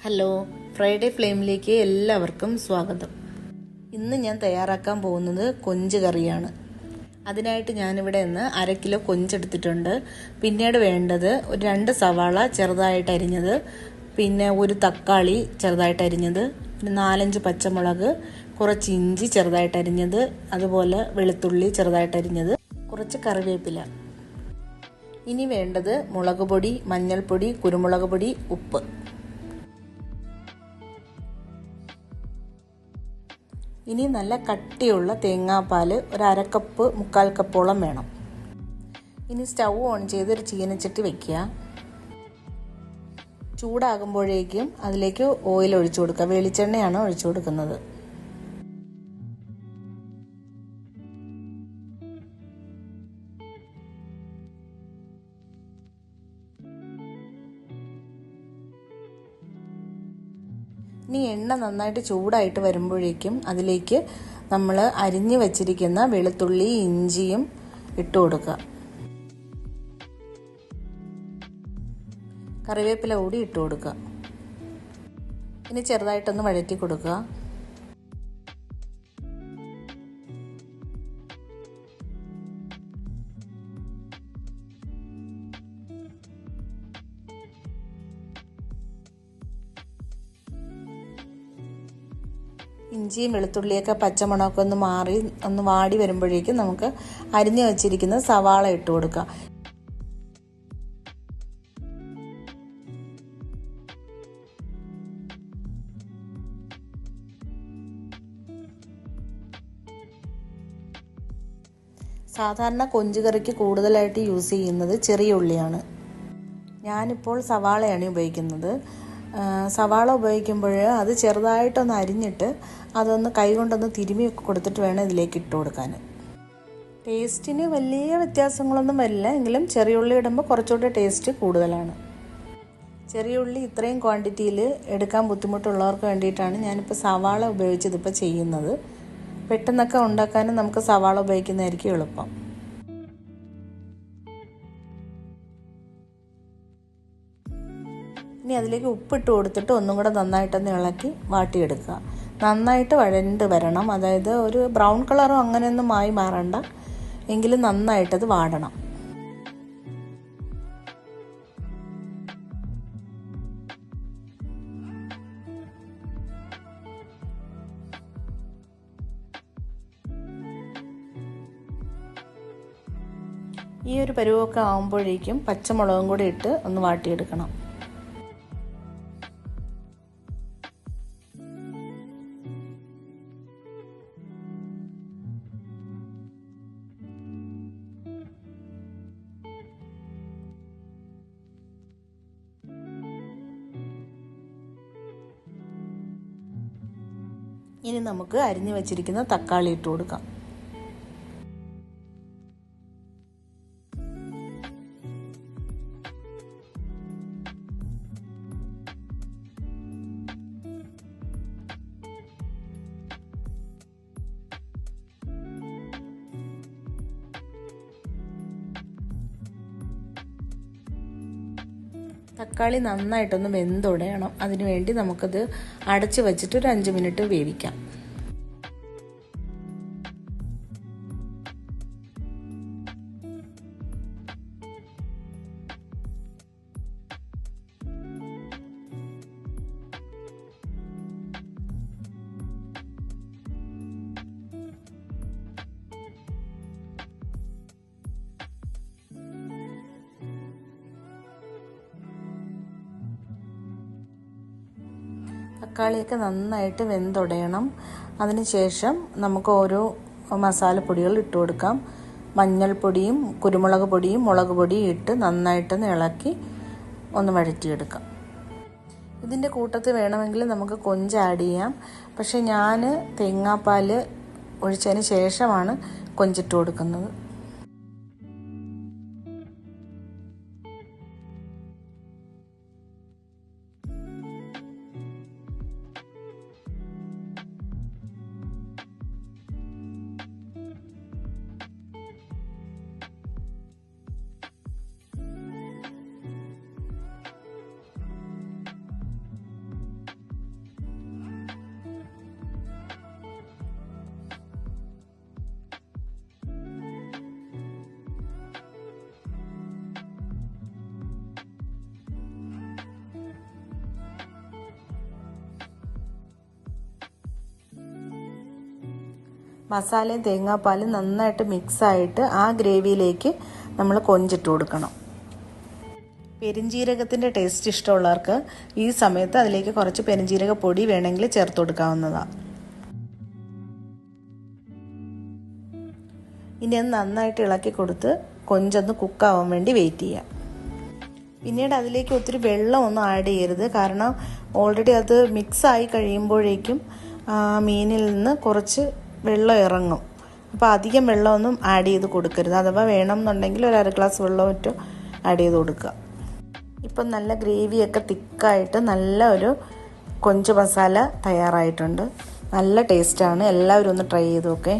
Hello, Friday ഫ്ലെയിമിലേക്ക് എല്ലാവർക്കും സ്വാഗതം. ഇന്ന് ഞാൻ തയ്യാറാക്കാൻ പോകുന്നത് കൊഞ്ച് കറിയാണ്. അതിനായിട്ട് ഞാനിവിടെ നിന്ന് 1/2 കിലോ കൊഞ്ചെടുത്തിട്ടുണ്ട്. പിന്നീട് വേണ്ടത് ഒരു 2 സവാള ചെറുതായിട്ട് അരിഞ്ഞത്, പിന്നെ ഒരു തക്കാളി ചെറുതായിട്ട് അരിഞ്ഞത്, പിന്നെ 4-5 പച്ചമുളക്, കുറച്ച് ഇഞ്ചി ചെറുതായിട്ട് അരിഞ്ഞത്, അതുപോലെ വെളുത്തുള്ളി ചെറുതായിട്ട് അരിഞ്ഞത്, കുറച്ച് കറിവേപ്പില. ഇനി വേണ്ടത് മുളക് പൊടി, മഞ്ഞൾപ്പൊടി, കുരുമുളക് പൊടി, ഉപ്പ്. ഇനി നല്ല കട്ടിയുള്ള തേങ്ങാപ്പാൽ ഒരു 1/2 കപ്പ് 1/4 കപ്പോളം വേണം. ഇനി സ്റ്റൗ ഓൺ ചെയ്ത് ഒരു ചീനച്ചട്ടി വെക്കുക. ചൂടാകുമ്പോഴേക്കും അതിലേക്ക് ഓയിൽ ഒഴിച്ചു കൊടുക്കുക. വെളിച്ചെണ്ണയാണ് ഒഴിച്ചു കൊടുക്കുന്നത്. ഇനി എണ്ണ നന്നായിട്ട് ചൂടായിട്ട് വരുമ്പോഴേക്കും അതിലേക്ക് നമ്മൾ അരിഞ്ഞു വച്ചിരിക്കുന്ന വെളുത്തുള്ളി ഇഞ്ചിയും ഇട്ട് കൊടുക്കുക. കറിവേപ്പില കൂടി ഇട്ട് കൊടുക്കുക. ഇനി ചെറുതായിട്ടൊന്ന് വഴറ്റി കൊടുക്കുക. ഇഞ്ചിയും വെളുത്തുള്ളിയൊക്കെ പച്ചമണമൊക്കെ ഒന്ന് വാടി വരുമ്പോഴേക്കും നമുക്ക് അരിഞ്ഞു വച്ചിരിക്കുന്ന സവാള ഇട്ട് കൊടുക്കാം. സാധാരണ കൊഞ്ച് കറിക്ക് കൂടുതലായിട്ട് യൂസ് ചെയ്യുന്നത് ചെറിയ ഉള്ളിയാണ്. ഞാനിപ്പോൾ സവാളയാണ് ഉപയോഗിക്കുന്നത്. സവാള ഉപയോഗിക്കുമ്പോൾ അത് ചെറുതായിട്ടൊന്ന് അരിഞ്ഞിട്ട് അതൊന്ന് കൈകൊണ്ടൊന്ന് തിരുമ്മി കൊടുത്തിട്ട് വേണം ഇതിലേക്ക് ഇട്ട് കൊടുക്കാൻ. ടേസ്റ്റിന് വലിയ വ്യത്യാസങ്ങളൊന്നും വരില്ല, എങ്കിലും ചെറിയ ഉള്ളി ഇടുമ്പോൾ കുറച്ചുകൂടി ടേസ്റ്റ് കൂടുതലാണ്. ചെറിയ ഉള്ളി ഇത്രയും ക്വാണ്ടിറ്റിയിൽ എടുക്കാൻ ബുദ്ധിമുട്ടുള്ളവർക്ക് വേണ്ടിയിട്ടാണ് ഞാനിപ്പോൾ സവാള ഉപയോഗിച്ചതിപ്പോൾ ചെയ്യുന്നത്. പെട്ടെന്നൊക്കെ ഉണ്ടാക്കാനും നമുക്ക് സവാള ഉപയോഗിക്കുന്നതായിരിക്കും എളുപ്പം. ഇനി അതിലേക്ക് ഉപ്പിട്ട് കൊടുത്തിട്ട് ഒന്നും കൂടെ നന്നായിട്ടൊന്ന് ഇളക്കി വാട്ടിയെടുക്കുക. നന്നായിട്ട് വഴണ്ട് വരണം, അതായത് ഒരു ബ്രൗൺ കളറോ അങ്ങനെയൊന്നും ആയി മാറണ്ട, എങ്കിലും നന്നായിട്ടത് വാടണം. ഈ ഒരു പരുവമൊക്കെ ആകുമ്പോഴേക്കും പച്ചമുളകും കൂടി ഇട്ട് ഒന്ന് വാട്ടിയെടുക്കണം. ഇനി നമുക്ക് അരിഞ്ഞു വച്ചിരിക്കുന്ന തക്കാളി ഇട്ട് കൊടുക്കാം. തക്കാളി നന്നായിട്ടൊന്ന് വെന്തുടയണം. അതിനുവേണ്ടി നമുക്കത് അടച്ചു വച്ചിട്ട് ഒരു 5 മിനിറ്റ് വേവിക്കാം. തക്കാളിയൊക്കെ നന്നായിട്ട് വെന്തുടയണം. അതിനുശേഷം നമുക്ക് ഓരോ മസാലപ്പൊടികൾ ഇട്ട് കൊടുക്കാം. മഞ്ഞൾപ്പൊടിയും കുരുമുളക് പൊടിയും മുളക് പൊടിയും ഇട്ട് നന്നായിട്ടൊന്ന് ഇളക്കി ഒന്ന് വഴറ്റിയെടുക്കാം. ഇതിൻ്റെ കൂട്ടത്തിൽ വേണമെങ്കിൽ നമുക്ക് കൊഞ്ച് ആഡ് ചെയ്യാം, പക്ഷേ ഞാൻ തേങ്ങാപ്പാൽ ഒഴിച്ചതിന് ശേഷമാണ് കൊഞ്ചിട്ട് കൊടുക്കുന്നത്. മസാലയും തേങ്ങാപ്പാലും നന്നായിട്ട് മിക്സായിട്ട് ആ ഗ്രേവിയിലേക്ക് നമ്മൾ കൊഞ്ചിട്ട് കൊടുക്കണം. പെരിഞ്ജീരകത്തിൻ്റെ ടേസ്റ്റ് ഇഷ്ടമുള്ളവർക്ക് ഈ സമയത്ത് അതിലേക്ക് കുറച്ച് പെരിഞ്ജീരക പൊടി വേണമെങ്കിൽ ചേർത്ത് കൊടുക്കാവുന്നതാണ്. ഇനി അത് നന്നായിട്ട് ഇളക്കി കൊടുത്ത് കൊഞ്ചൊന്ന് കുക്കാവാൻ വേണ്ടി വെയിറ്റ് ചെയ്യാം. പിന്നീട് അതിലേക്ക് ഒത്തിരി വെള്ളമൊന്നും ആഡ് ചെയ്യരുത്, കാരണം ഓൾറെഡി അത് മിക്സായി കഴിയുമ്പോഴേക്കും മീനിൽ നിന്ന് കുറച്ച് വെള്ളം ഇറങ്ങും. അപ്പോൾ അധികം വെള്ളമൊന്നും ആഡ് ചെയ്ത് കൊടുക്കരുത്. അഥവാ വേണം എന്നുണ്ടെങ്കിൽ ഒരു 1/2 ഗ്ലാസ് വെള്ളം മറ്റും ആഡ് ചെയ്ത് കൊടുക്കുക. ഇപ്പം നല്ല ഗ്രേവിയൊക്കെ തിക്കായിട്ട് നല്ല ഒരു കൊഞ്ച് മസാല തയ്യാറായിട്ടുണ്ട്. നല്ല ടേസ്റ്റാണ്. എല്ലാവരും ഒന്ന് ട്രൈ ചെയ്ത് നോക്കേ.